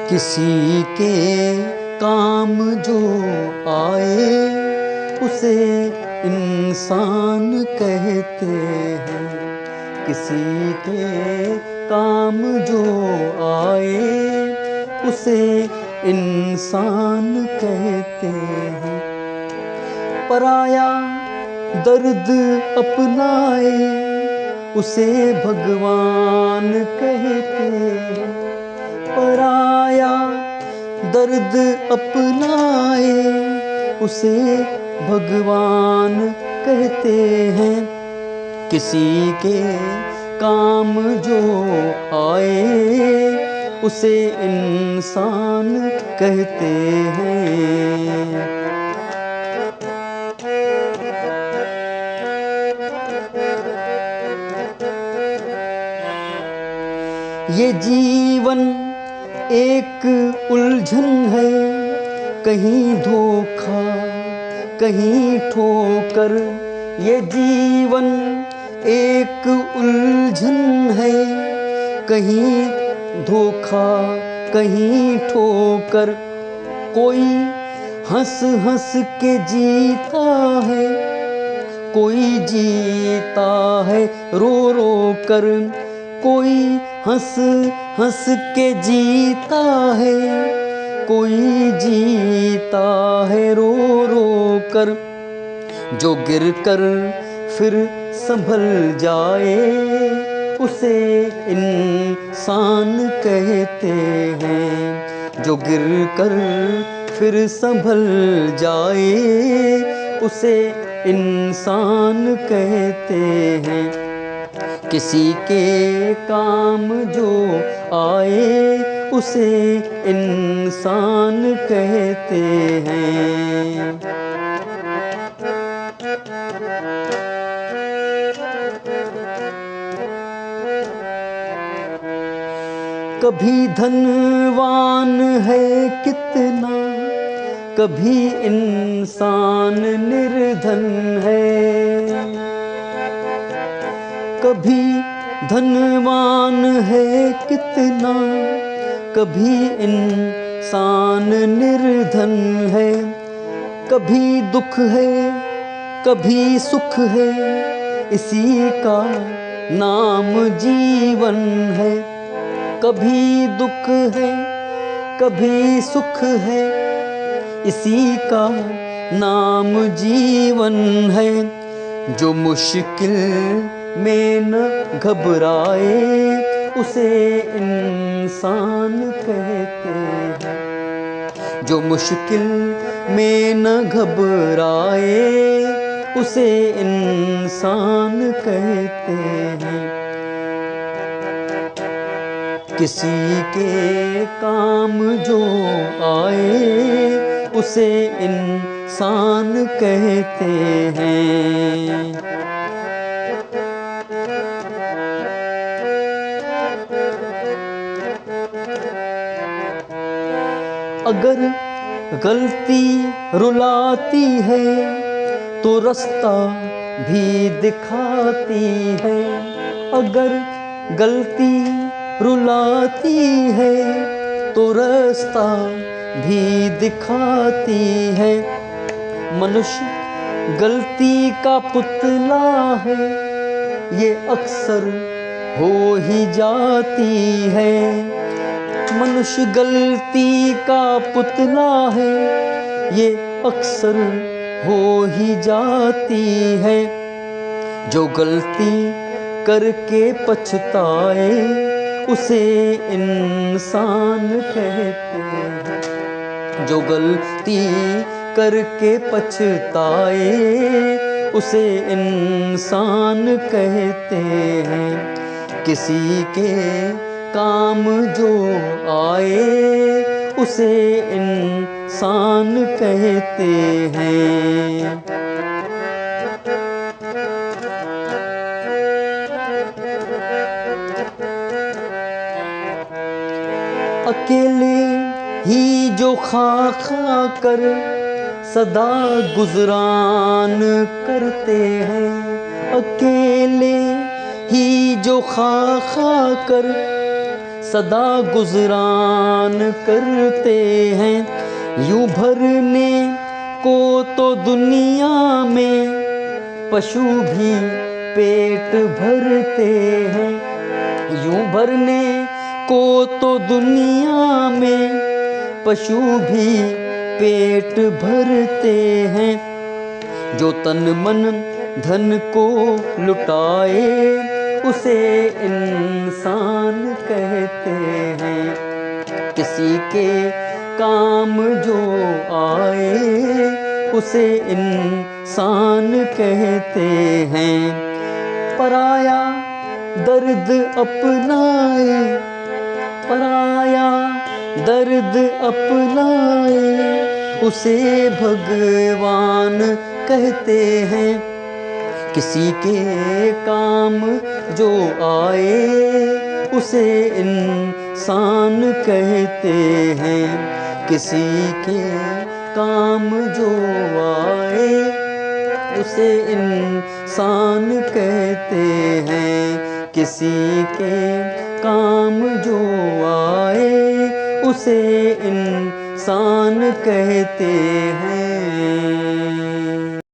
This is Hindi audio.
किसी के काम जो आए उसे इंसान कहते हैं। किसी के काम जो आए उसे इंसान कहते हैं। पराया दर्द अपनाए उसे भगवान कहते हैं। पराया दर्द अपनाए उसे भगवान कहते हैं। किसी के काम जो आए उसे इंसान कहते हैं। ये जीवन एक उलझन है, कहीं धोखा कहीं ठोकर। ये जीवन एक उलझन है, कहीं धोखा कहीं ठोकर। कोई हंस हंस के जीता है, कोई जीता है रो रो कर। कोई हंस हंस के जीता है, कोई जीता है रो रो कर। जो गिर कर फिर संभल जाए उसे इंसान कहते हैं। जो गिर कर फिर संभल जाए उसे इंसान कहते हैं। किसी के काम जो आए उसे इंसान कहते हैं। कभी धनवान है कितना, कभी इंसान निर्धन है। कभी धनवान है कितना, कभी इंसान निर्धन है। कभी दुख है कभी सुख है, इसी का नाम जीवन है। कभी दुख है कभी सुख है, इसी का नाम जीवन है। जो मुश्किल में न घबराए उसे इंसान कहते हैं। जो मुश्किल में न घबराए उसे इंसान कहते हैं। किसी के काम जो आए उसे इंसान कहते हैं। अगर गलती रुलाती है तो रास्ता भी दिखाती है। अगर गलती रुलाती है तो रास्ता भी दिखाती है। मनुष्य गलती का पुतला है, ये अक्सर हो ही जाती है। मनुष्य गलती का पुतला है, ये अक्सर हो ही जाती है। जो गलती करके पछताए उसे इंसान कहते हैं। जो गलती करके पछताए उसे इंसान कहते हैं। किसी के काम जो आए उसे इंसान कहते हैं। अकेले ही जो खा खा कर सदा गुजरान करते हैं। अकेले ही जो खा खा कर सदा गुजरान करते हैं। यूं भरने को तो दुनिया में पशु भी पेट भरते हैं। यूं भरने को तो दुनिया में पशु भी पेट भरते हैं। जो तन मन धन को लुटाए उसे इंसान कहते हैं। किसी के काम जो आए उसे इंसान कहते हैं। पराया दर्द अपनाए, पराया दर्द अपनाए उसे भगवान कहते हैं। किसी के काम जो आए उसे इंसान कहते हैं। किसी के काम जो आए उसे इंसान कहते हैं। किसी के काम जो आए उसे इंसान कहते हैं।